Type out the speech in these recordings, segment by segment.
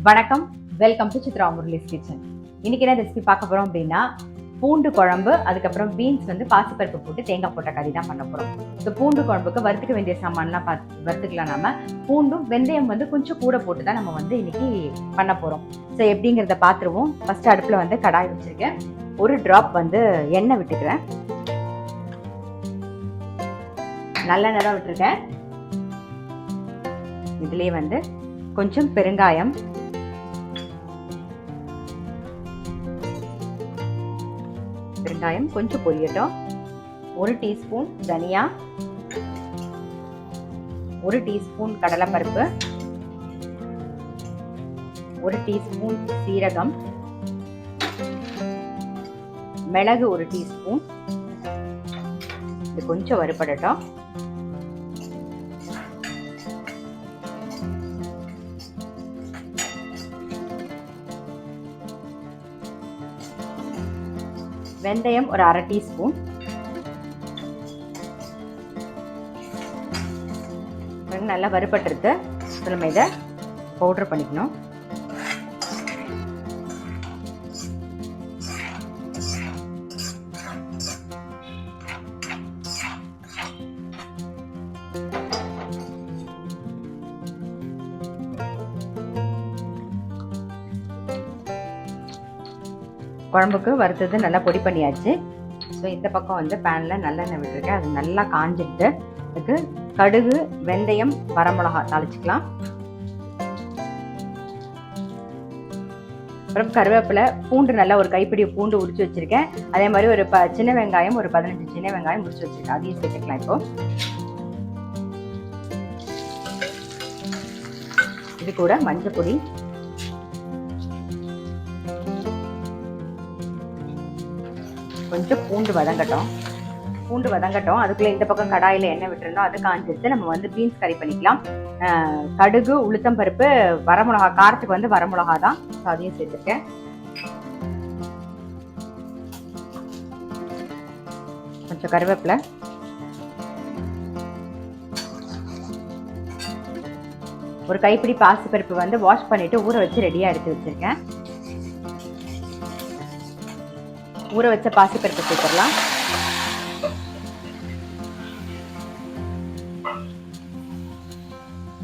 வணக்கம், welcome to Chitra Murali's kitchen. இன்னைக்கு என்ன ரெசிபி பார்க்க போறோம் அப்படின்னா, பூண்டு குழம்பு, அதுக்கப்புறம் பீன்ஸ் வந்து பாசிப்பருப்பு போட்டு தேங்காய் போட்ட கறி தான் பண்ண போறோம். ஸோ பூண்டு குழம்புக்கு வறுத்துக்க வேண்டிய சாமான்லாம் வறுத்துக்கலாம். நம்ம பூண்டும் வெந்தயம் வந்து கொஞ்சம் கூட போட்டு தான் நம்ம வந்து இன்னைக்கு பண்ண போறோம். ஸோ எப்படிங்கிறத பார்த்துருவோம். ஃபர்ஸ்ட் அடுப்புல வந்து கடாய் வச்சிருக்கேன். ஒரு டிராப் வந்து எண்ணெய் விட்டுக்கிறேன். நல்லெண்ணெய் தான் விட்டுருக்கேன். இதுலயே வந்து கொஞ்சம் பெருங்காயம், கொஞ்சம் பொரியட்டும். 1 டீஸ்பூன் தனியா, 1 டீஸ்பூன் கடலைப்பருப்பு, 1 டீஸ்பூன் சீரகம், மிளகு 1 டீஸ்பூன். இது கொஞ்சம் வறுபடட்டும். வெந்தயம் ஒரு 1/2 டீஸ்பூன். நல்லா வறுபட்டுருக்கு. நம்ம இதை பவுடர் பண்ணிக்கணும். குழம்புக்கு வறுத்தது நல்லா பொடி பண்ணியாச்சு. ஸோ இந்த பக்கம் வந்து பேனில் நல்லெண்ணெய் விட்டுருக்கேன். அது நல்லா காஞ்சிட்டு அதுக்கு கடுகு, வெந்தயம், வரமிளகா தாளிச்சுக்கலாம். அப்புறம் கருவேப்பிலை, பூண்டு நல்லா ஒரு கைப்பிடி பூண்டு உரிச்சு வச்சிருக்கேன். அதே மாதிரி ஒரு சின்ன வெங்காயம், ஒரு 15 சின்ன வெங்காயம் உரிச்சு வச்சிருக்கேன். அதையும் சேர்த்துக்கலாம். இப்போ இது கூட மஞ்சள் பொடி, கொஞ்சம் பூண்டு வதங்கட்டும். அதுக்குள்ள இந்த பக்கம் கடாயில எண்ணெய் விட்டுருந்தோம். அது காஞ்சிட்டு நம்ம வந்து பீன்ஸ் கறி பண்ணிக்கலாம். கடுகு, உளுத்தம் பருப்பு, வரமிளகா, காரத்துக்கு வந்து வரமிளகா தான். அதையும் சேர்த்துருக்கேன். கொஞ்சம் கருவேப்பிலை, ஒரு கைப்பிடி பாசிப்பருப்பு வந்து வாஷ் பண்ணிட்டு ஊற வச்சு ரெடியா எடுத்து வச்சிருக்கேன். ஊற வச்ச பாசிப்பருப்பு சேர்த்துடலாம்.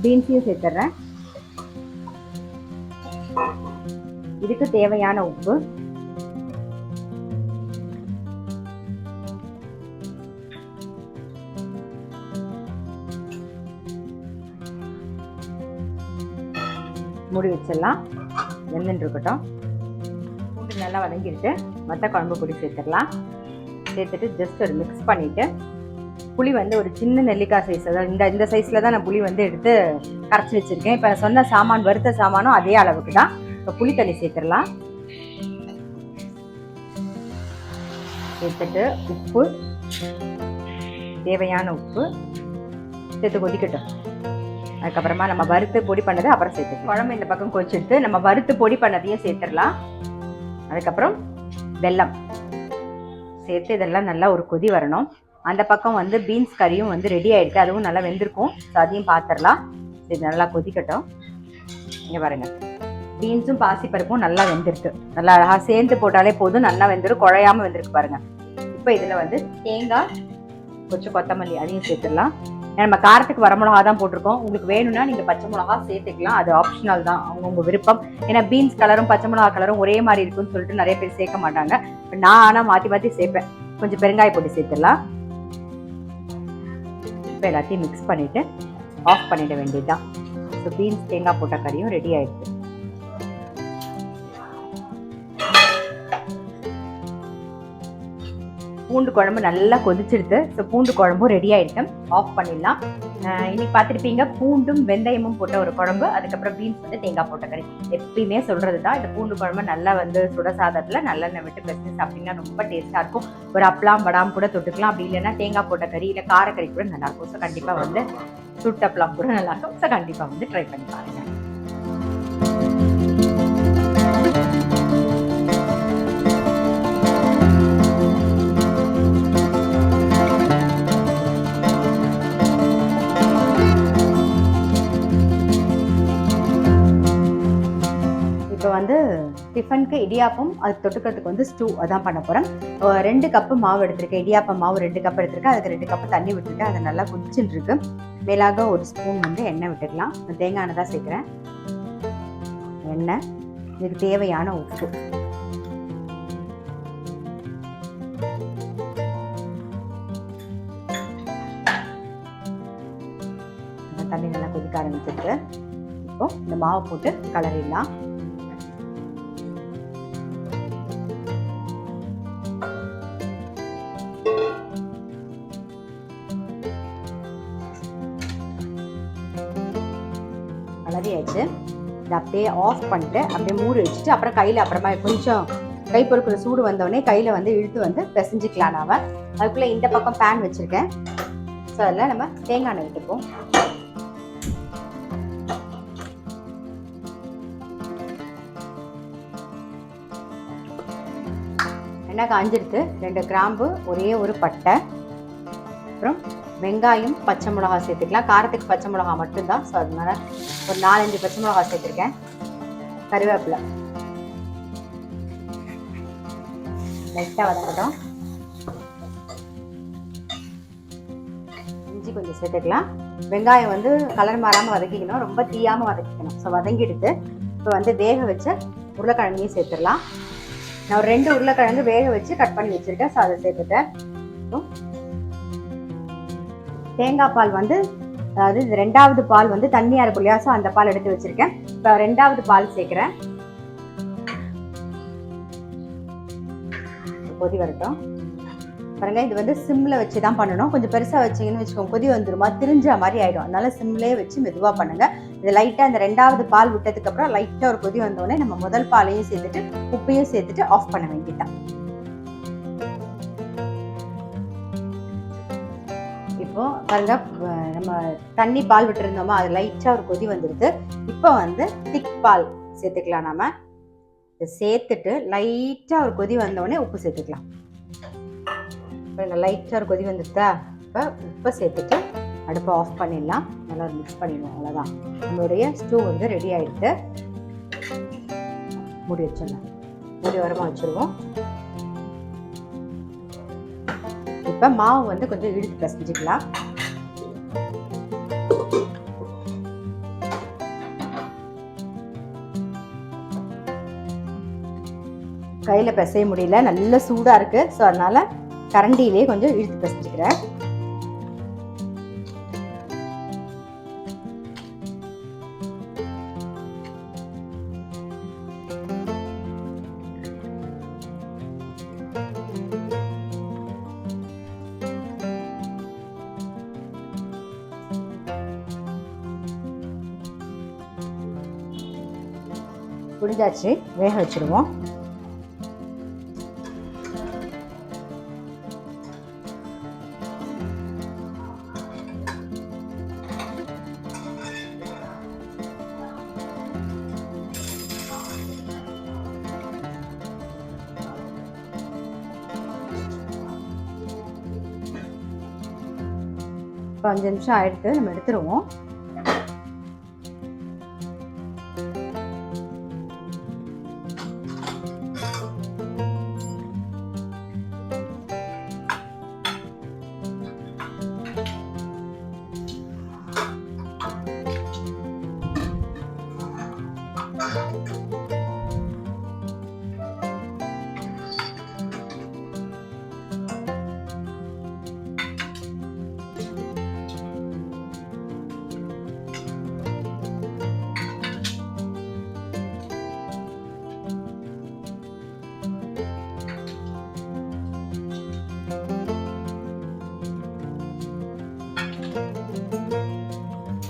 பீன்ஸையும் சேர்த்துறேன். இதுக்கு தேவையான உப்பு, மூடி வச்சிடலாம். வெந்துட்டு இருக்கட்டும். பூண்டு நல்லா வதங்கிட்டு மற்ற குழம்பு பொடி சேர்த்துடலாம். சேர்த்துட்டு ஜஸ்ட் ஒரு மிக்ஸ் பண்ணிட்டு, புளி வந்து ஒரு சின்ன நெல்லிக்காய் சைஸ், அதாவது இந்த சைஸ்ல தான் நான் புளி வந்து எடுத்து கரைச்சி வச்சிருக்கேன். இப்போ சொன்ன சாமான், வறுத்த சாமானும் அதே அளவுக்கு தான். இப்போ புளி தண்ணி சேர்த்துடலாம். சேர்த்துட்டு உப்பு, தேவையான உப்பு சேர்த்து கொதிக்கட்டும். அதுக்கப்புறமா நம்ம வறுத்து பொடி பண்ணதை அப்புறம் சேர்த்துக்கலாம். குழம்பு இந்த பக்கம் கொதிச்சுட்டு நம்ம வறுத்து பொடி பண்ணதையும் சேர்த்துடலாம். அதுக்கப்புறம் வெல்லம் சேர்த்து இதெல்லாம் நல்லா ஒரு கொதி வரணும். அந்த பக்கம் வந்து பீன்ஸ் கறியும் வந்து ரெடி ஆயிடுச்சு. அதுவும் நல்லா வெந்திருக்கும். ஸோ அதையும் பார்த்துடலாம். இது நல்லா கொதிக்கட்டும். இங்கே பாருங்க, பீன்ஸும் பாசிப்பருப்பும் நல்லா வெந்திருக்கு. நல்லா அழகா சேர்ந்து போட்டாலே போதும். நல்லா வெந்திருக்கு, குழையாம வெந்திருக்கு பாருங்க. இப்போ இதில் வந்து தேங்காய், கொஞ்சம் கொத்தமல்லி, அதையும் சேர்த்துடலாம். நம்ம காரத்துக்கு வரமிளகா தான் போட்டிருக்கோம். உங்களுக்கு வேணும்னா நீங்கள் பச்சை மிளகா சேர்த்துக்கலாம். அது ஆப்ஷனல் தான், அவங்கவுங்க விருப்பம். ஏன்னா பீன்ஸ் கலரும் பச்சை மிளகா கலரும் ஒரே மாதிரி இருக்குன்னு சொல்லிட்டு நிறைய பேர் சேர்க்க மாட்டாங்க. நான் ஆனால் மாற்றி சேர்ப்பேன். கொஞ்சம் பெருங்காய பொடி சேர்த்துடலாம். இப்போ எல்லாத்தையும் மிக்ஸ் பண்ணிவிட்டு ஆஃப் பண்ணிட வேண்டியதுதான். ஸோ பீன்ஸ் தேங்காய் போட்ட கறியும் ரெடி ஆயிடுச்சு. பூண்டு குழம்பு நல்லா கொதிச்சிடுது. ஸோ பூண்டு குழம்பும் ரெடி ஆயிடுச்சு. ஆஃப் பண்ணிடலாம். இன்னைக்கு பார்த்துருப்பீங்க, பூண்டும் வெந்தயமும் போட்ட ஒரு குழம்பு, அதுக்கப்புறம் பீன்ஸ் வந்து தேங்காய் போட்ட கறி. எப்பயுமே சொல்றது தான், இந்த பூண்டு குழம்பு நல்லா வந்து சுட சாதத்தில் நல்லெண்ணெய் விட்டு பெருசு சாப்பிட்டீங்கன்னா ரொம்ப டேஸ்ட்டாக இருக்கும். ஒரு அப்பளம் படாம் கூட தொட்டுக்கலாம். அப்படி இல்லைன்னா தேங்காய் போட்ட கறி இல்லை காரக்கறி கூட நல்லாயிருக்கும். ஸோ கண்டிப்பாக வந்து சுட்டப்பளம் கூட நல்லாயிருக்கும். ஸோ கண்டிப்பாக வந்து ட்ரை பண்ணி பாருங்க. வந்து டிஃபனுக்கு இடியாப்பம், அது தொட்டுக்கிறதுக்கு வந்து ஸ்டூ அதான் பண்ண போகிறேன். 2 கப்பு மாவு எடுத்திருக்கேன். இடியாப்பம் மாவு 2 கப் எடுத்திருக்கேன். அதுக்கு 2 கப்பு தண்ணி விட்டுருக்கேன். அது நல்லா கொதிச்சுட்டு இருக்கு. மேலாக 1 ஸ்பூன் வந்து எண்ணெய் விட்டுக்கலாம். தேங்காய் எண்ணெய் தான் சேர்க்குறேன். எண்ணெய், இதுக்கு தேவையான உப்பு, தண்ணி நல்லா கொதிக்க ஆரம்பிச்சிருக்கு. இப்போ இந்த மாவை போட்டு கலரிடலாம். கலரியாச்சு. இதை அப்படியே ஆஃப் பண்ணிட்டு அப்படியே மூடி வச்சுட்டு அப்புறம் கையில் அப்புறமா கொஞ்சம் கை பொறுக்கிற சூடு வந்தோடனே கையில் வந்து இழுத்து வந்து பிசைஞ்சிக்கலாம். நாம அதுக்குள்ளே இந்த பக்கம் பேன் வச்சுருக்கேன். ஸோ அதில் நம்ம தேங்காய் எண்ணெய் விட்டுப்போம். எண்ணெய் காஞ்சிருக்கு. 2 கிராம்பு, ஒரே ஒரு பட்டை, அப்புறம் வெங்காயம், பச்சை மிளகா சேர்த்துக்கலாம். காரத்துக்கு பச்சை மிளகா மட்டும்தான். ஸோ அதனால ஒரு 4-5 பச்சை மிளகா சேர்த்துருக்கேன். கருவேப்பிலை லைட்டாக வதங்கட்டும். இஞ்சி கொஞ்சம் சேர்த்துக்கலாம். வெங்காயம் வந்து கலர் மாறாமல் வதக்கிக்கணும், ரொம்ப தீயாமல் வதக்கிக்கணும். ஸோ வதங்கிடுது. இப்போ வந்து வேக வச்ச உருளைக்கிழங்கையும் சேர்த்துடலாம். நான் ஒரு 2 உருளைக்கிழங்கு வேக வச்சு கட் பண்ணி வச்சுருக்கேன். ஸோ அதை சேர்த்துட்டேன். தேங்காய் பால் வந்து அதாவது 2வது பால் வந்து தண்ணியாக இருக்கும் இல்லையா? ஸோ அந்த பால் எடுத்து வச்சுருக்கேன். இப்போ 2வது பால் சேர்க்குறேன். கொதி வரட்டும். பாருங்க, இது வந்து சிம்மில் வச்சு தான் பண்ணணும். கொஞ்சம் பெருசாக வச்சிங்கன்னு வச்சுக்கோங்க, கொதி வந்துருமா திரிஞ்ச மாதிரி ஆகிடும். அதனால சிம்லேயே வச்சு மெதுவாக பண்ணுங்கள். இது லைட்டாக இந்த 2வது பால் விட்டதுக்கப்புறம் லைட்டாக ஒரு கொதி வந்தோடனே நம்ம முதல் பாலையும் சேர்த்துட்டு உப்பையும் சேர்த்துட்டு ஆஃப் பண்ண வேண்டியதான். இப்போ பாருங்க, நம்ம தண்ணி பால் விட்டுருந்தோமா, அது லைட்டாக ஒரு கொதி வந்துடுது. இப்போ வந்து திக் பால் சேர்த்துக்கலாம். நாம இதை சேர்த்துட்டு லைட்டாக ஒரு கொதி வந்தோடனே உப்பு சேர்த்துக்கலாம். பாருங்க, லைட்டாக ஒரு கொதி வந்துடுதா? இப்போ உப்பை சேர்த்துட்டு அடுப்பை ஆஃப் பண்ணிடலாம். நல்லா மிக்ஸ் பண்ணிடுவோம். அவ்வளோதான், நம்மளுடைய ஸ்டூ வந்து ரெடி ஆகிடுது. மூடி வச்சிடலாம். மூடி வரமாக வச்சுருவோம். இப்போ மாவு வந்து கொஞ்சம் இழுத்து பிசைஞ்சிக்கலாம். கையில் பிசைய முடியல, நல்ல சூடாக இருக்குது. ஸோ அதனால் கரண்டியிலே கொஞ்சம் இழுத்து பிசைஞ்சிக்கிறேன். புரிஞ்சாச்சு, வேக வச்சுருவோம். இப்போ 5 நிமிஷம் ஆயிடுத்து, நம்ம எடுத்துருவோம்.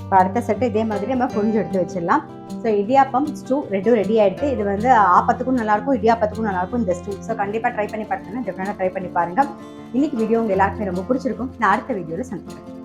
இப்போ அடுத்த செட்டு இதே மாதிரி நம்ம புரிஞ்சு எடுத்து வச்சிடலாம். ஸோ இடியாப்பம் ஸ்டூ ரெடி ஆகிடுது. இது வந்து ஆப்பத்துக்கும் நல்லாயிருக்கும், இடியாப்பத்துக்கும் நல்லாயிருக்கும் இந்த ஸ்டூ. ஸோ கண்டிப்பாக ட்ரை பண்ணி பார்த்தீங்கன்னா டிஃப்ரெண்டாக ட்ரை பண்ணி பாருங்கள். இன்னைக்கு வீடியோ உங்கள் எல்லாருக்குமே ரொம்ப பிடிச்சிருக்கும். நான் அடுத்த வீடியோவில் சந்திக்கிறேன்.